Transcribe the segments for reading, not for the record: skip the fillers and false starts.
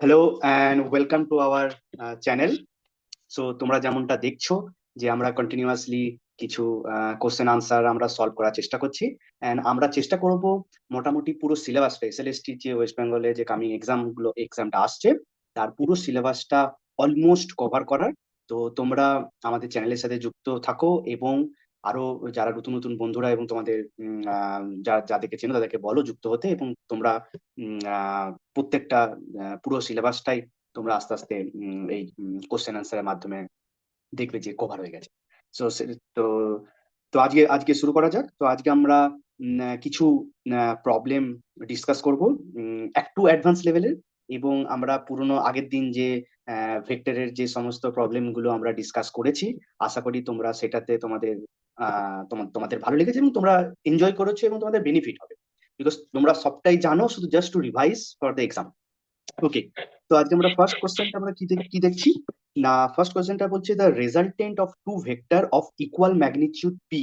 Hello and welcome to our channel. So তোমরা যেমনটা দেখছো যে আমরা কন্টিনিউয়াসলি কিছু কোশ্চেন আনসার আমরা সলভ করার চেষ্টা করছি। অ্যান্ড আমরা চেষ্টা করব মোটামুটি পুরো সিলেবাসটা এসএলএসটি যে ওয়েস্ট বেঙ্গলে যে কামিং এক্সামটা আসছে তার পুরো সিলেবাসটা অলমোস্ট কভার করার। তো তোমরা আমাদের চ্যানেলের সাথে যুক্ত থাকো এবং আরো যারা নতুন নতুন বন্ধুরা এবং তোমাদের যাদেরকে চেনো তাদেরকে বলো যুক্ত হতে, এবং তোমরা প্রত্যেকটা পুরো সিলেবাসটাই তোমরা আস্তে আস্তে এই কোশ্চেন আনসারের মাধ্যমে দেখবে যে কভার হয়ে গেছে। তো তো তো আজকে শুরু করা যাক। তো আজকে আমরা কিছু প্রবলেম ডিসকাস করব একটু অ্যাডভান্স লেভেলের, এবং আমরা পুরনো আগের দিন যে ভেক্টরের যে সমস্ত প্রবলেম গুলো আমরা ডিসকাস করেছি, আশা করি তোমরা সেটাতে তোমাদের ভালো লেগেছে এবং তোমরা এনজয় করেছো এবং তোমাদের বেনিফিট হবে, বিকজ তোমরা সবটাই জানো, শুধু just to revise for the exam. Okay. তো আজকে আমরা ফার্স্ট কোশ্চেনটা আমরা কি দেখছি না, ফার্স্ট কোশ্চেনটা বলছে the resultant of two vector of equal magnitude p.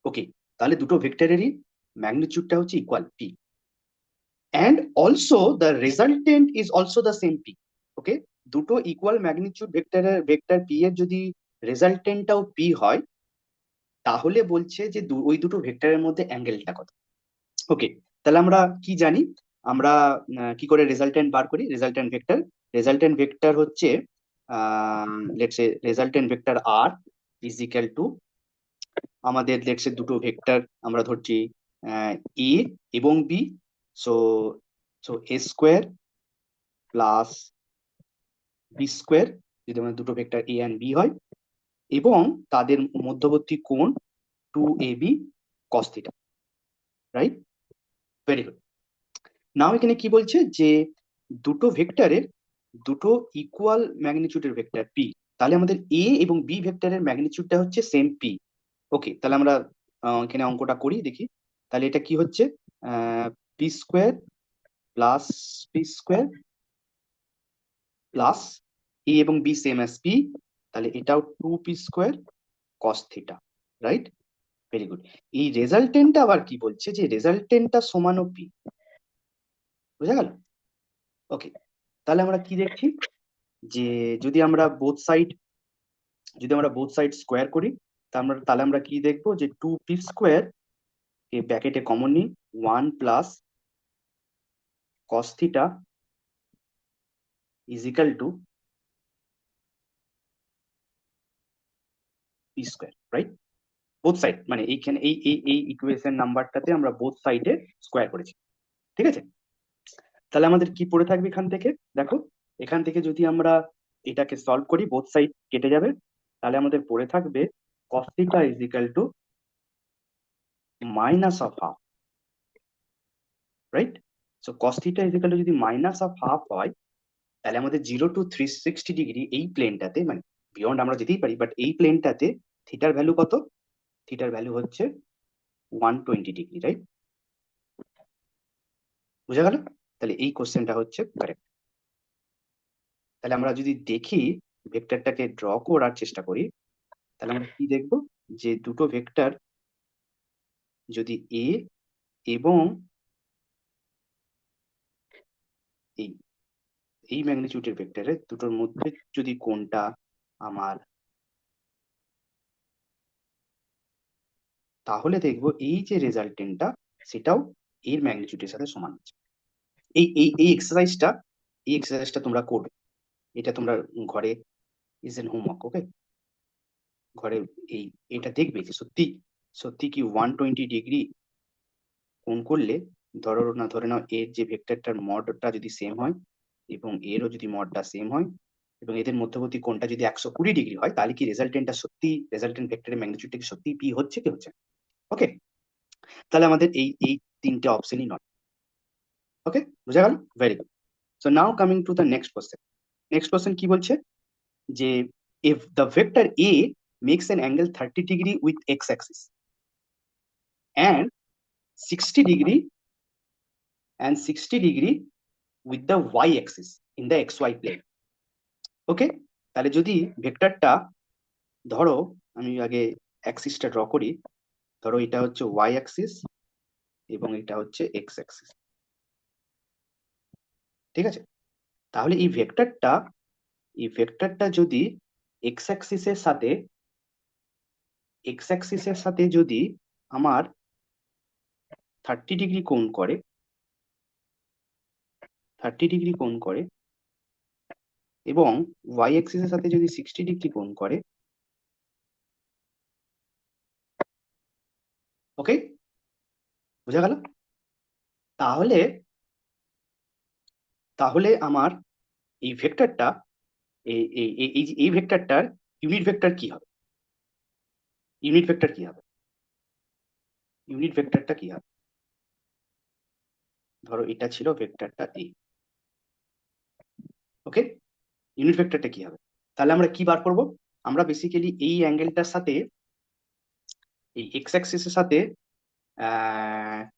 Okay, তাহলে দুটো ভেক্টরেরই ম্যাগনিটিউডটা হচ্ছে equal p, and also the resultant is also the same p. Okay, দুটো ইকুয়াল ম্যাগনিটিউড ভেক্টর পি এর যদি রেজাল্টেন্টটাও পি হয়, তাহলে বলছে যে ওই দুটো ভেক্টরের মধ্যে অ্যাঙ্গেলটা কত। ওকে, তাহলে আমরা কি জানি, আমরা কি করে রেজাল্টেন্ট বার করি? রেজাল্টেন্ট ভেক্টর হচ্ছে let's say resultant vector R is equal to আমাদের লেটস সে দুটো ভেক্টর আমরা ধরছি এ এবং B. So so A square plus B square, যদি আমাদের দুটো ভেক্টর এ অ্যান্ড বি হয়, এবং তাদের মধ্যবর্তী কোণ 2ab cos থিটা। Right, very good. নাও এখানে কি বলছে যে দুটো ভেক্টরের দুটো ইকুয়াল ম্যাগনিটিউডের ভেক্টর পি, তাহলে আমাদের এ এবং বি ভেক্টরের ম্যাগনিটিউডটা হচ্ছে সেম পি। ওকে, তাহলে আমরা এখানে অঙ্কটা করি দেখি। তাহলে এটা কি হচ্ছে, p square plus p square plus a এবং বি সেম অ্যাজ পি, তাহলে এটাও 2p square cos theta. Right, very good. এই রেজাল্টেন্টটা আবার কি বলছে যে রেজাল্টেন্টটা সমানও পি। বুঝা গেল? ওকে, তাহলে আমরা কি দেখছি যে যদি আমরা বোথ সাইড স্কোয়ার করি, তাহলে আমরা কি দেখবো যে 2p স্কোয়ার কে ব্র্যাকেটে কমন নিই, 1 plus cos theta is equal to P square. Right, both side মানে এইখানে এই ইকুয়েশন নাম্বারটাতে আমরা বোথ সাইডে স্কোয়ার করেছি। ঠিক আছে, তাহলে আমাদের কি পড়ে থাকবে এখান থেকে? দেখো, এখান থেকে যদি আমরা এটাকে সলভ করি, বোথ সাইড কেটে যাবে, তাহলে আমাদের পড়ে থাকবে cos theta is equal to minus of half. Right, so cos theta is equal to যদি মাইনাস অফ হাফ হয়, তাহলে আমাদের 0 to 360 ডিগ্রি এই প্লেনটাতে, মানে বিয়ন্ড আমরা যেতেই পারি, বাট এই প্লেনটাতে থিটার ভ্যালু কত? থিটার ভ্যালু হচ্ছে 120 ডিগ্রি। রাইট, বুঝা গেল? তাহলে এই কোশ্চেনটা হচ্ছে কারেক্ট। তাহলে আমরা যদি দেখি, ভেক্টরটাকে ড্র করার চেষ্টা করি, তাহলে আমরা কি দেখবো যে দুটো ভেক্টর যদি এ এবং এই এই ম্যাগনিটিউডের ভেক্টরের দুটোর মধ্যে যদি কোণটা আমার, তাহলে দেখবো এই যে রেজাল্টেন্টটা সেটাও এর ম্যাগনিটিউডের সাথে সমান হচ্ছে। এই এই এই এক্সারসাইজটা তোমরা করবে, এটা তোমরা ঘরে ইজ এন হোমওয়ার্ক। ওকে, ঘরে এই এটা দেখবে যে সত্যি সত্যি কি 120 ডিগ্রি কোণ করলে, ধরে নাও এর যে ভেক্টরটার মডটা যদি সেম হয় এবং এরও যদি মডটা সেম হয় এবং এদের মধ্যবর্তী কোণটা যদি 120 ডিগ্রি হয়, তাহলে কি রেজাল্টেন্ট ভেক্টরের ম্যাগনিটিউডটা কি সত্যি পি হচ্ছে কি হচ্ছে? ওকে, তাহলে আমাদের এই এই তিনটে অপশনই নয়। ওকে, বুঝা গেল? Very good. So now coming to the next question কি বলছে যে if the vector a makes an angle 30 degree with x axis and 60 degree 60 degree with the y axis in the xy plane. ওকে, তাহলে যদি ভেক্টরটা, ধরো আমি আগে অ্যাক্সিসটা draw করি, ধরো এটা হচ্ছে y অ্যাক্সিস এবং এটা হচ্ছে x অ্যাক্সিস। ঠিক আছে, তাহলে এই ভেক্টরটা যদি এক্স অ্যাক্সিসের সাথে যদি আমার 30 ডিগ্রি কোণ করে এবং ওয়াই অ্যাক্সিসের সাথে যদি 60 ডিগ্রি কোণ করে, ওকে, বোঝা গেল? তাহলে তাহলে আমার এই ভেক্টরটা এই ভেক্টরটার ইউনিট ভেক্টর কি হবে? ইউনিট ভেক্টর কি হবে? ইউনিট ভেক্টরটা কি হবে? ধরো এটা ছিল ভেক্টরটা এ, ওকে, ইউনিট ভেক্টরটা কি হবে? তাহলে আমরা কি বার করব? আমরা বেসিক্যালি এই অ্যাঙ্গেলটার সাথে, এই এক্স অ্যাক্সিসের সাথে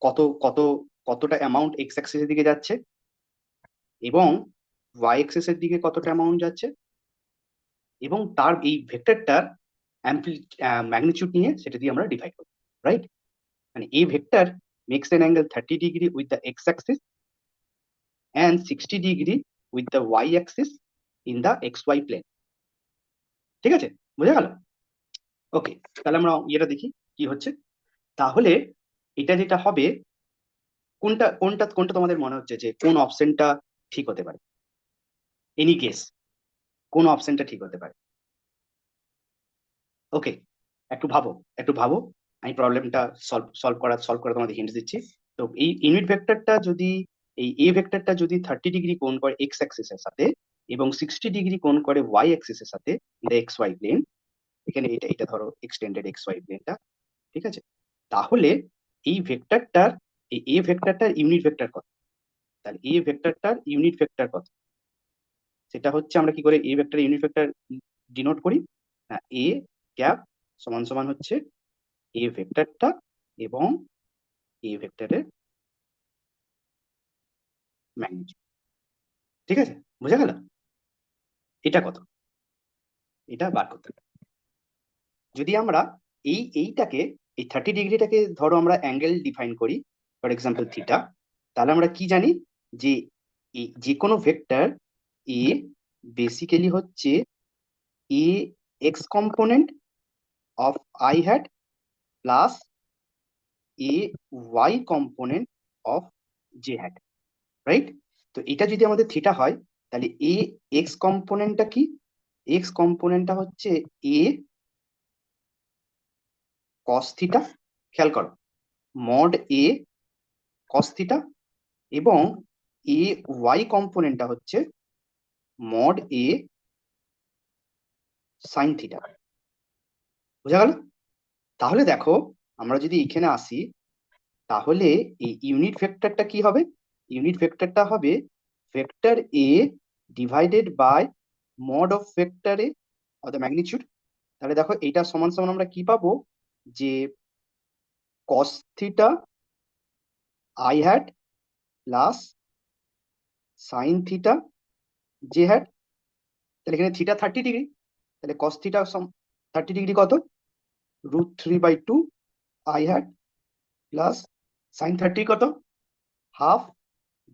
কত কত কতটা অ্যামাউন্ট এক্স অ্যাক্সিসের দিকে যাচ্ছে এবং ওয়াই অ্যাক্সিসের দিকে কতটা অ্যামাউন্ট যাচ্ছে, এবং তার এই ভেক্টরটার ম্যাগনিটিউড নিয়ে সেটা দিয়ে আমরা ডিভাইড করব, রাইট? মানে এই vector makes an angle 30 degree with the X axis and 60 degree with the y axis in the xy plane। ঠিক আছে, বোঝা গেল? ওকে, তাহলে আমরা এটা দেখি কি হচ্ছে। তাহলে এটা যেটা হবে, কোনটা কোনটা কোনটা তোমাদের মনে হচ্ছে যে কোন অপশনটা ঠিক হতে পারে? এনি গেস, কোন অপশনটা ঠিক হতে পারে? ওকে, একটু ভাবো, আমি প্রবলেমটা সলভ করা তোমাদের হিন্টস দিচ্ছি। তো এই ইউনিট ভেক্টরটা যদি, এই এ ভেক্টরটা যদি 30 ডিগ্রি কোণ করে এক্স অ্যাক্সিসের সাথে এবং 60 ডিগ্রি কোণ করে ওয়াই অ্যাক্সিসের সাথে in the X Y plane, এখানে এটা এটা ধরো এক্সটেন্ডেড এক্স ওয়াই প্লেনটা, ঠিক আছে? তাহলে এই ভেক্টরটার, এই এ ভেক্টরটার ইউনিট ভেক্টর কত? তাহলে এ ভেক্টরটার ইউনিট ভেক্টর কত? সেটা হচ্ছে, আমরা কি করে এ ভেক্টর ইউনিট ভেক্টর ডিনোট করি? এ ক্যাপ সমান সমান হচ্ছে এ ভেক্টরটা এবং এ ভেক্টরের ম্যাগনিটিউড। ঠিক আছে, বোঝা গেল? এটা কত? এটা বার করতে হবে। যদি আমরা এইটাকে, এই 30 ডিগ্রিটাকে ধরো আমরা অ্যাঙ্গেল ডিফাইন করি, ফর এক্সাম্পল থিটা, তাহলে আমরা কি জানি যে যে কোনো ভেক্টর এ বেসিক্যালি হচ্ছে a x component of i hat plus a y component of j hat, right? তো এটা যদি আমাদের থিটা হয়, তাহলে এ এক্স কম্পোনেন্টটা কি? এক্স কম্পোনেন্টটা হচ্ছে এ কস থিটা, খেয়াল করো, মড এ কস থিটা, এবং এ ওয়াই কম্পোনেন্টটা হচ্ছে মড এ সাইন থিটা। বোঝা গেল? তাহলে দেখো, আমরা যদি এখানে আসি, তাহলে এই ইউনিট ভেক্টরটা কি হবে? ইউনিট ভেক্টরটা হবে vector A divided by mod of vector A of the magnitude. তাহলে দেখো এইটা সমান সমান আমরা কি পাবো, যে cos theta I hat plus sine theta J hat. তাহলে এখানে থিটা 30 ডিগ্রি, তাহলে কস থিটা 30 ডিগ্রি কত? √3/2 আই হ্যাট প্লাস সাইন 30 কত? Half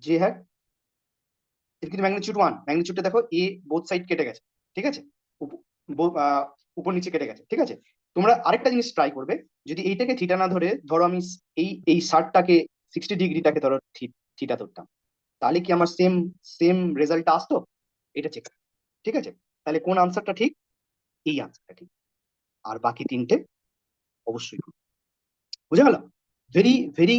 J hat. এর কিন্তু ম্যাগনিটিউড 1, ম্যাগনিটিউডটা দেখো এ বোথ সাইড কেটে গেছে, ঠিক আছে, উপর নিচে কেটে গেছে, ঠিক আছে। তোমরা আরেকটা জিনিস ট্রাই করবে, যদি এইটাকে থিটা না ধরে, ধরো আমি এই এই 60টাকে 60 ডিগ্রিটাকে ধরো থিটা ধরতাম, তাহলে কি আমার সেম সেম রেজাল্টটা আসতো? এটা চেক, ঠিক আছে? তাহলে কোন আনসারটা ঠিক? এই আনসারটা ঠিক, আর বাকি তিনটে অবশ্যই ভুল। বুঝা গেল? ভেরি ভেরি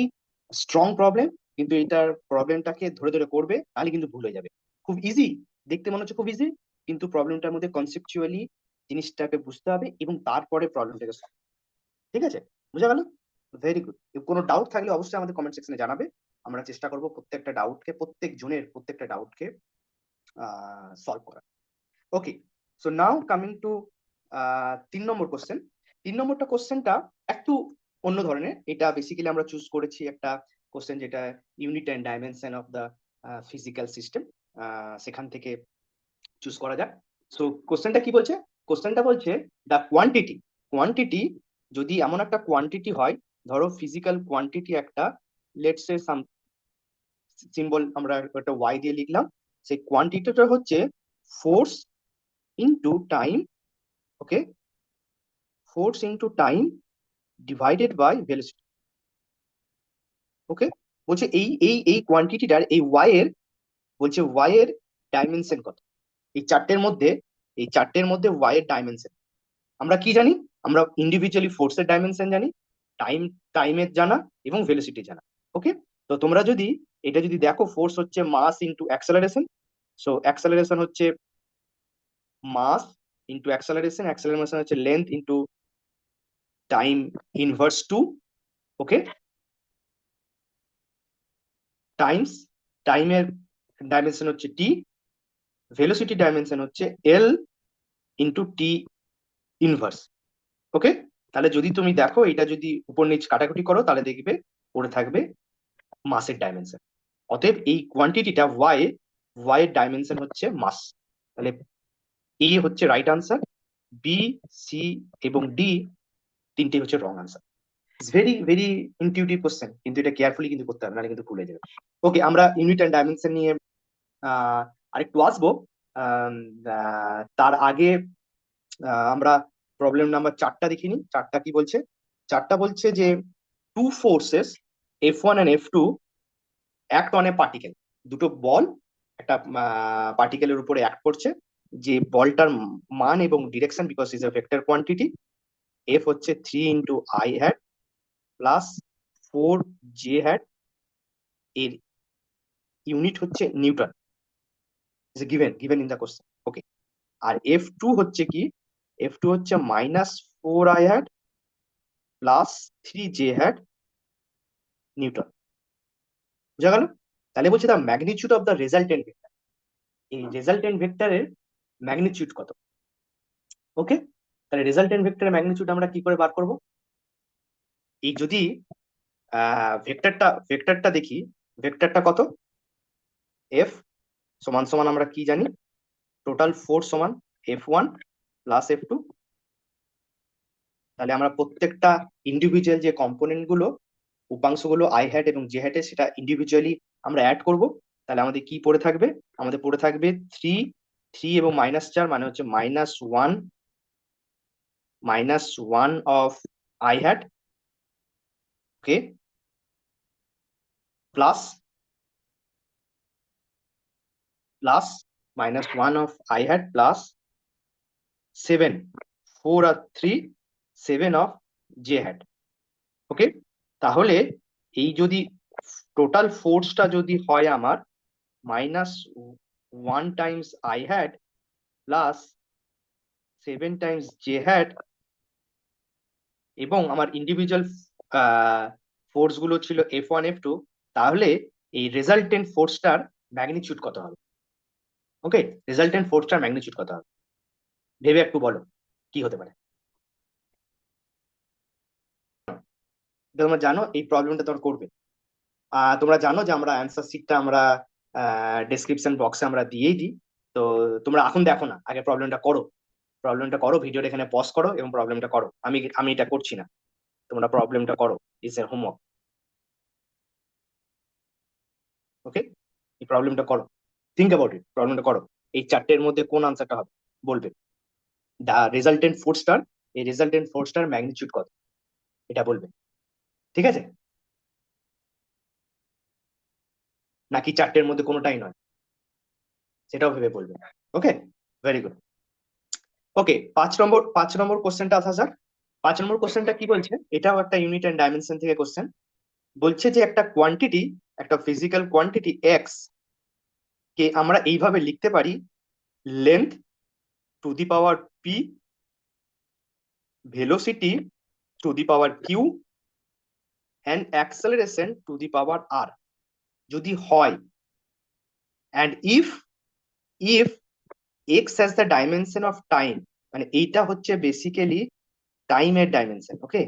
স্ট্রং প্রবলেম, কিন্তু এটার প্রবলেমটাকে ধরে ধরে করবে, তাহলে কিন্তু ভুল হয়ে যাবে। খুব ইজি, দেখতে মনে হচ্ছে খুব ইজি, কিন্তু প্রবলেমটার মধ্যে কনসেপচুয়ালি জিনিসটাকে বুঝতে হবে এবং তারপরে প্রবলেমটাকে সলভ, ঠিক আছে? বুঝা গেল? Very good. কোনো ডাউট থাকলে অবশ্যই আমাদের কমেন্ট সেকশনে জানাবে, আমরা চেষ্টা করব প্রত্যেক জনের প্রত্যেকটা ডাউটকে সলভ করা। Okay, so now coming to 3 number question. 3 নম্বরটা কোশ্চেনটা একটু অন্য ধরনের। এটা বেসিক্যালি আমরা চুজ করেছি একটা কোশ্চেন যেটা unit and dimension of the physical system, সেখান থেকে চুজ করা যাক। সো কোশ্চেনটা কি বলছে? কোশ্চেনটা বলছে দ্য কোয়ান্টিটি যদি এমন একটা কোয়ান্টিটি হয়, ধরো ফিজিক্যাল কোয়ান্টিটি একটা, লেটস সে সাম সিম্বল আমরা একটা ওয়াই দিয়ে লিখলাম, সেই কোয়ান্টিটিটা হচ্ছে force into time, okay, force into time divided by velocity. Okay, বলছে এই এই এই কোয়ান্টিটিটার এই ওয়াই এর, বলছে ওয়াই এর ডাইমেনশন কত। এই চারটের মধ্যে, এই চারটের মধ্যে ওয়াই এর ডাইমেনশন আমরা কি জানি? আমরা ইন্ডিভিজুয়ালি ফোর্সের ডাইমেনশন জানি, টাইম টাইমের জানা এবং ভেলোসিটি জানা। ওকে, তো তোমরা যদি এটা যদি দেখো, ফোর্স হচ্ছে mass into acceleration. So acceleration হচ্ছে মাস ইনটু অ্যাক্সেলারেশন, অ্যাক্সেলারেশন হচ্ছে length into time inverse two. Okay, times, টাইমের ডাইমেনশন হচ্ছে টি, ভেলোসিটি ডাইমেনশন হচ্ছে এল ইনটু টি ইনভার্স। ওকে, তাহলে যদি তুমি দেখো এটা যদি উপর নিচ কাটাকুটি করো তাহলে দেখবে পড়ে থাকবে মাসের ডাইমেনশন। অতএব এই কোয়ান্টিটিটা ওয়াই, ওয়াই এর ডাইমেনশন হচ্ছে মাস। তাহলে এ হচ্ছে রাইট আনসার, বি, সি এবং ডি তিনটে হচ্ছে wrong answer. It's very very intuitive question, কিন্তু এটা কেয়ারফুলি কিন্তু করতে হবে, নাহলে কিন্তু ভুলে যাবে। ওকে, আমরা ইউনিট অ্যান্ড ডাইমেনশন নিয়ে আরেকটু আসবো। তার আগে আমরা প্রবলেম নাম্বার 4টা দেখিনি। 4টা কি বলছে? 4টা বলছে যে two forces F1 and F2 act on a particle. দুটো বল একটা পার্টিকেলের উপরে অ্যাক্ট করছে, যে বলটার মান এবং direction, because is a vector quantity, F হচ্ছে 3 × I hat plus 4J hat, এর ইউনিট হচ্ছে newton, is given given in the question. Okay, আর F2 হচ্ছে কি? F2 হচ্ছে -4I hat plus 3J hat Newton. বুঝা গেল? তাহলে বলছে the magnitude of the resultant vector. এই রেজাল্টেন্ট ভেক্টরের ম্যাগনিটিউড কত? ওকে, তাহলে রেজাল্টেন্ট ভেক্টরের ম্যাগনিটিউড আমরা কি করে বার করব? এই যদি ভেক্টরটা দেখি, ভেক্টরটা কত? এফ সমান সমান আমরা কি জানি? টোটাল ফোর্স সমান F1 প্লাস F2। তাহলে আমরা প্রত্যেকটা ইন্ডিভিজুয়াল যে কম্পোনেন্ট গুলো, উপাংশগুলো আই হ্যাট এবং জে হ্যাটে, সেটা ইন্ডিভিজুয়ালি আমরা অ্যাড করব। তাহলে আমাদের কি পড়ে থাকবে? আমাদের পড়ে থাকবে 3 এবং -4 মানে হচ্ছে -1 of i hat, okay, plus plus -1 of i hat plus 7, 4 আর 3, 7 অফ জে হ্যাট। ওকে, তাহলে এই যদি টোটাল ফোর্সটা যদি হয় আমার -1 times i hat plus 7 times j hat, এবং আমার ইন্ডিভিজুয়াল ফোর্স গুলো ছিল F1 F2, তাহলে এই রেজাল্টেন্ট ফোর্সটার ম্যাগনিটিউড কত হবে? ওকে, রেজাল্টেন্ট ফোর্সটার ম্যাগনিটিউড কত হবে ভেবে একটু বলো কি হতে পারে। তোমরা জানো এই প্রবলেমটা তোমরা করবে, তোমরা জানো যে আমরা অ্যান্সার শিটটা আমরা ডেসক্রিপশন বক্সে আমরা দিয়েই দিই। তো তোমরা এখন দেখো না, আগে প্রবলেমটা করো, প্রবলেমটা করো, ভিডিওটা এখানে পজ করো এবং প্রবলেমটা করো। আমি আমি এটা করছি না, তোমরা প্রবলেমটা করো, ইজ এর হোমওয়ার্ক। ওকে, এই প্রবলেমটা করো, থিঙ্ক অ্যাবাউট ইট, প্রবলেমটা করো। এই চারটের মধ্যে কোন আনসারটা হবে বলবে। দা রেজাল্টেন্ট ফোর্সটার, এই রেজাল্টেন্ট ফোর্সটার ম্যাগনিটিউড কত এটা বলবে। ঠিক আছে, নাকি চারটের মধ্যে কোনোটাই নয়, সেটাও ভেবে বলবে। ওকে, ভেরি গুড। ওকে, 5 নম্বর কোশ্চেনটা আসা যাক। 5 নম্বর কোশ্চেনটা কি বলছে? এটাও একটা ইউনিট অ্যান্ড ডাইমেনশন থেকে কোশ্চেন। বলছে যে একটা কোয়ান্টিটি, একটা ফিজিক্যাল কোয়ান্টিটি এক্স কে আমরা এইভাবে লিখতে পারি: length to the power p, velocity to the power q, and acceleration to the power r. যদি হয়, and if if x has the dimension of time, মানে এইটা হচ্ছে বেসিক্যালি টাইমের ডাইমেনশন। ওকে,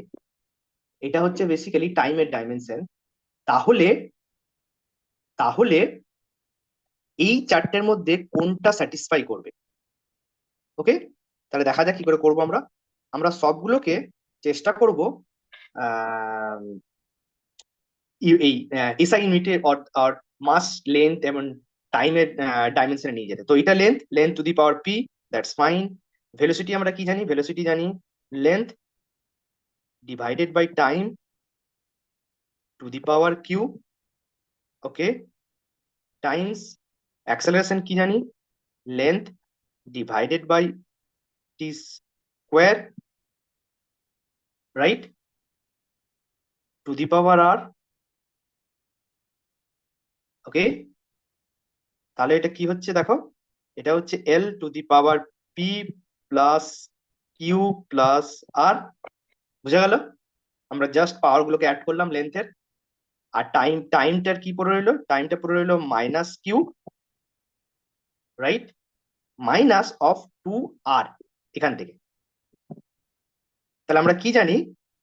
এটা হচ্ছে বেসিক্যালি টাইমের ডাইমেনশন। তাহলে তাহলে এই চারটের মধ্যে কোনটা স্যাটিসফাই করবে? ওকে, তাহলে দেখা যাক কি করে করবো আমরা। আমরা সবগুলোকে চেষ্টা করব এই এসআই ইউনিটে, অর মাস লেন্থ এবং টাইমের ডাইমেনশনে নিয়ে যেতে। তো এটা length, length to the power p, that's fine. Velocity আমরা কি জানি? ভেলোসিটি জানি length divided by time to the power q, okay, times acceleration কি জানি? Length divided by t square, right, to the power r, okay. তাহলে এটা কি হচ্ছে দেখো, এটা হচ্ছে l to the power p plus q plus r. বুঝা গেল? আমরা জাস্ট পাওয়ার গুলোকে অ্যাড করলাম লেন্থের। আর টাইমটার কি পড়ে রইলো? টাইমটা পড়ে রইলো minus q, right, minus of two r এখান থেকে। তাহলে আমরা কি জানি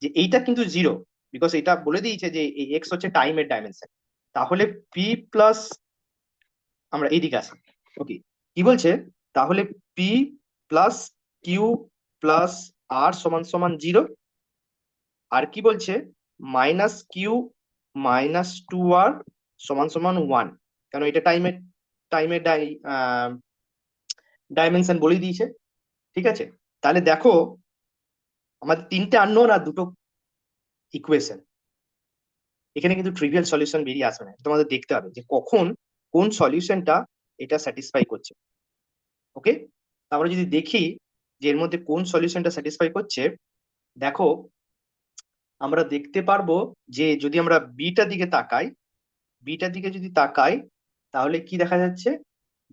যে এইটা কিন্তু জিরো, বিকজ এটা বলে দিয়েছে যে এই এক্স হচ্ছে টাইমের ডাইমেনশন। তাহলে পি প্লাস, আমরা এইদিকে আসি, ওকে, কি বলছে? তাহলে পি প্লাস কিউ প্লাস আর সমান সমান জিরো। আর কি বলছে? মাইনাস কিউ মাইনাস টু আর সমান সমান ওয়ান। কেন? এটা টাইমের টাইমের ডাইমেনশন বলেই দিয়েছে, ঠিক আছে। তাহলে দেখো আমাদের তিনটে আননোন আর দুটো ইকুয়েশন, এখানে কিন্তু ট্রিভিয়াল সলিউশন বেরিয়ে আসবে না। তোমাদের দেখতে হবে যে কখন কোন সলিউশনটা এটা স্যাটিসফাই করছে, ওকে। আমরা যদি দেখি যে এর মধ্যে কোন সলিউশনটা স্যাটিসফাই করছে, দেখো আমরা দেখতে পারবো যে যদি আমরা বিটার দিকে তাকাই, বিটার দিকে যদি তাকাই, তাহলে কি দেখা যাচ্ছে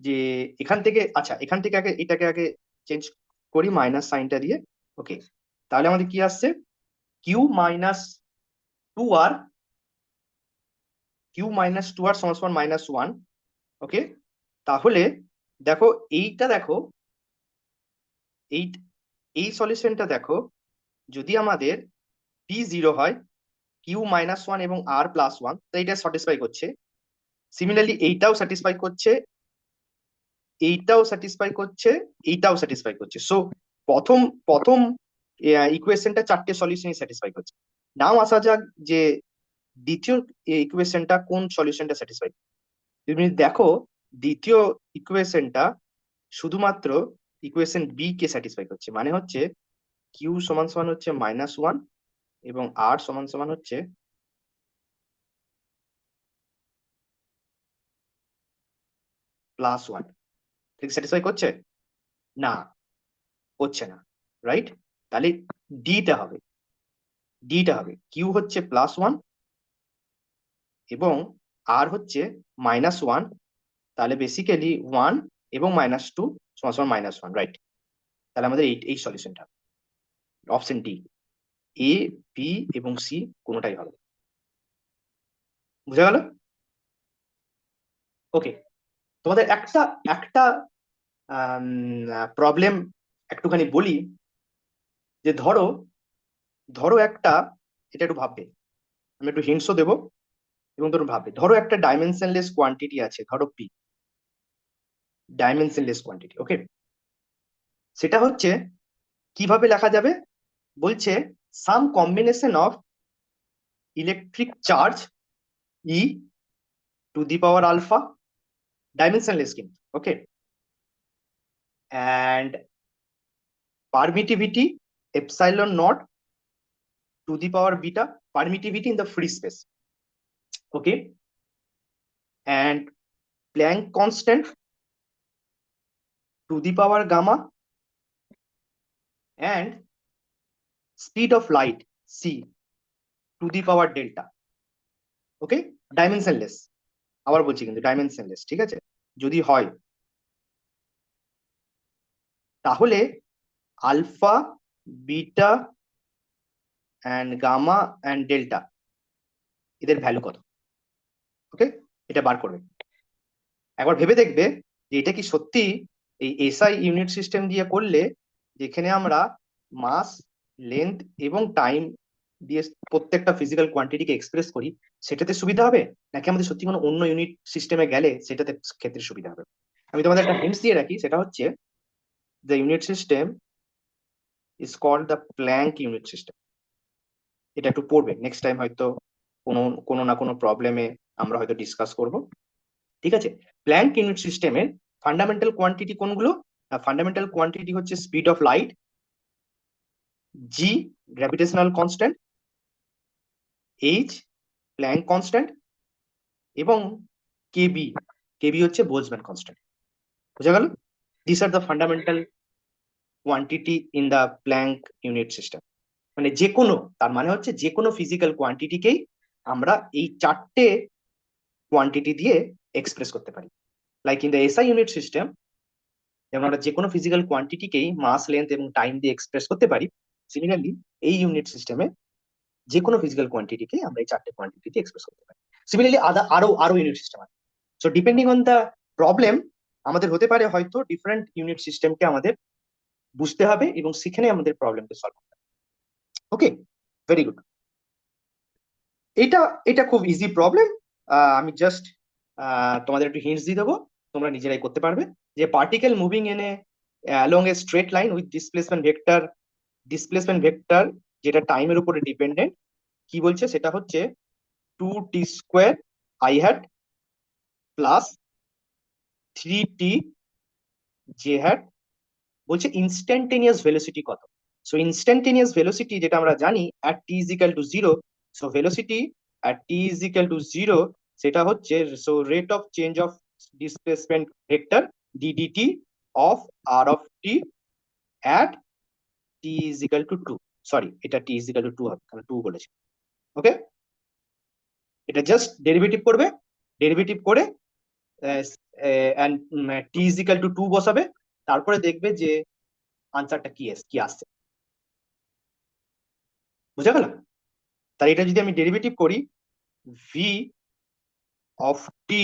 যে এখান থেকে, আচ্ছা এখান থেকে আগে এটাকে আগে চেঞ্জ করি মাইনাস সাইনটা দিয়ে, ওকে। তাহলে আমাদের কি আসছে? কিউ মাইনাস টু আর, কিউ মাইনাস টু আর সমান সমান মাইনাস ওয়ান, ওকে। তাহলে দেখো এইটা দেখো, এই এই সলিউশনটা দেখো, যদি আমাদের পি জিরো হয়, কিউ মাইনাস ওয়ান এবং আর প্লাস ওয়ান, তো এইটা স্যাটিসফাই করছে। সিমিলারলি এইটাও স্যাটিসফাই করছে, এইটাও স্যাটিসফাই করছে, এইটাও স্যাটিসফাই করছে। সো প্রথম প্রথম ইকুয়েশনটা চারটে সলিউশনই স্যাটিসফাই করছে। নাও আসা যাক যে দ্বিতীয় ইকুয়েশনটা কোন সলিউশনটা স্যাটিসফাই। তুমি দেখো দ্বিতীয় ইকুয়েশনটা শুধুমাত্র ইকুয়েশন বি কে স্যাটিসফাই করছে, মানে হচ্ছে কিউ সমান সমান হচ্ছে মাইনাস ওয়ান এবং আর সমান সমান হচ্ছে প্লাস ওয়ান। ঠিক স্যাটিসফাই করছে? না, করছে না, রাইট। তাহলে ডিটা হবে, ডিটা হবে কিউ হচ্ছে প্লাস ওয়ান এবং আর হচ্ছে মাইনাস ওয়ান। তাহলে বেসিক্যালি ওয়ান এবং মাইনাস টু সমান সমান মাইনাস ওয়ান, রাইট। তাহলে আমাদের এই এই সলিউশনটা অপশন ডি, এ বি এবং সি কোনোটাই হবে। বুঝা গেল? ওকে। তোমাদের একটা একটা প্রবলেম একটুখানি বলি, যে ধরো, ধরো একটা, এটা একটু ভাববে, আমি একটু হিন্টসও দেবো এবং তোমরা ভাববে। ধরো একটা ডাইমেনশনলেস কোয়ান্টিটি আছে, ধরো পি, ডাইমেনশনলেস কোয়ান্টিটি, ওকে। সেটা হচ্ছে কিভাবে লেখা যাবে? বলছে some combination of electric charge e to the power alpha, dimensionless কিন্তু, okay, and permittivity epsilon naught to the power beta, permittivity in the free space, okay, and Planck constant to the power gamma, and speed of light c to the power delta, okay, dimensionless। আবার বলছি কিন্তু dimensionless, ঠিক আছে। যদি হয় তাহলে alpha, beta and gamma and delta এদের value কত, ওকে, এটা বার করবে। একবার ভেবে দেখবে যে এটা কি সত্যি এই এসআই ইউনিট সিস্টেম দিয়ে করলে, যেখানে আমরা মাস, লেন্থ এবং টাইম দিয়ে প্রত্যেকটা ফিজিক্যাল কোয়ান্টিটিকে এক্সপ্রেস করি, সেটাতে সুবিধা হবে, নাকি আমাদের সত্যি কোনো অন্য ইউনিট সিস্টেমে গেলে সেটাতে ক্ষেত্রে সুবিধা হবে। আমি তোমাদের একটা হিন্টস দিয়ে রাখি, সেটা হচ্ছে the unit system is called the Planck unit system. এটা একটু পড়বে, নেক্সট টাইম হয়তো কোনো কোনো না কোনো প্রবলেমে আমরা হয়তো ডিসকাস করব। ঠিক আছে। প্ল্যাঙ্ক ইউনিট সিস্টেমের ফান্ডামেন্টাল কোয়ান্টিটি কোনগুলো? ফান্ডামেন্টাল কোয়ান্টিটি হচ্ছে speed of light, G gravitational constant, H Planck constant, এবং কেবি, কেবি হচ্ছে বোলজম্যান কনস্ট্যান্ট। বোঝা গেল? This are the fundamental quantity in the Planck unit system. মানে যে কোনো, তার মানে হচ্ছে যে কোনো ফিজিক্যাল কোয়ান্টিটিকেই আমরা এই চারটে কোয়ান্টিটি দিয়ে এক্সপ্রেস করতে পারি। Like in the SI unit system, যেমন আমরা যে কোনো ফিজিক্যাল কোয়ান্টিটিকেই মাস, লেন্থ এবং টাইম দিয়ে এক্সপ্রেস করতে পারি, সিমিলারলি এই ইউনিট সিস্টেমে যে কোনো ফিজিক্যাল কোয়ান্টিটিকে আমরা এই চারটে কোয়ান্টিটি দিয়ে এক্সপ্রেস করতে পারি। সিমিলারলি আরো আরো ইউনিট সিস্টেম আছে। So depending on the problem, আমাদের হতে পারে হয়তো ডিফারেন্ট ইউনিট সিস্টেমকে আমাদের বুঝতে হবে এবং সেখানে আমাদের প্রবলেমকে সলভ করতে হবে। ওকে, ভেরি গুড। এটা এটা খুব ইজি প্রবলেম। আমি জাস্ট তোমাদের একটু হিন্টস দিয়ে দেবো, তোমরা নিজেরাই করতে পারবে। যে particle moving in a along A straight line with displacement vector যেটা টাইমের উপরে ডিপেন্ডেন্ট, কি বলছে সেটা হচ্ছে 2t² i hat plus 3t j hat. বলছে ইনস্ট্যান্টেনিয়াস ভেলোসিটি কত? সো ইনস্ট্যান্টেনিয়াস ভেলোসিটি যেটা আমরা জানি at t is equal to 0, so velocity at t is equal to 0 সেটা হচ্ছে, so rate of change of displacement vector ddt of r of t at t is equal to 2, sorry এটা t is equal to 2 হবে কারণ 2 বলেছে। ওকে, এটা just derivative করবে, derivative করে t is equal to 2 বসাবে, তারপরে দেখবে যে আনসারটা কি আসছে। বুঝা গেল? তাহলে এটা যদি আমি ডেরিভেটিভ করি, ভি অফ টি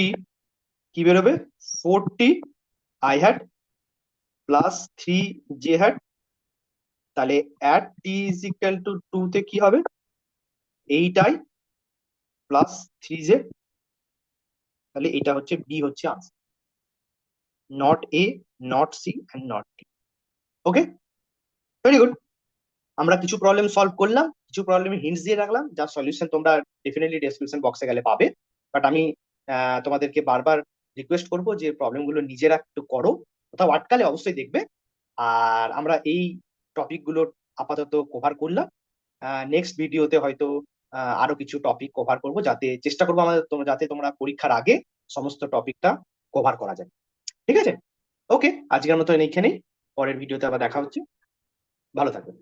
কি বেরোবে? 4t i hat plus 3j hat. তাহলে at t is equal to 2 তে কি হবে? 8i plus 3j। তাহলে এটা হচ্ছে বি হচ্ছে answer, not A, not C and not D. Okay, very good. আমরা কিছু প্রবলেম সলভ করলাম, কিছু প্রবলেমের হিন্টস দিয়ে রাখলাম, যার সলিউশন তোমরা ডেফিনেটলি ডেসক্রিপশন বক্সে গেলে পাবে। বাট আমি তোমাদেরকে বারবার রিকোয়েস্ট করব যে প্রবলেমগুলো নিজেরা একটু করো, কোথাও আটকালে অবশ্যই দেখবে। আর আমরা এই টপিকগুলো আপাতত কভার করলাম। নেক্সট ভিডিওতে হয়তো আরো কিছু টপিক কভার করব, যাতে চেষ্টা করবো আমাদের যাতে তোমরা পরীক্ষার আগে সমস্ত টপিকটা কভার করা যায়। ঠিক আছে? ওকে, আজকের মতো এইখানেই, পরের ভিডিওতে আবার দেখা হচ্ছে। ভালো থাকবে।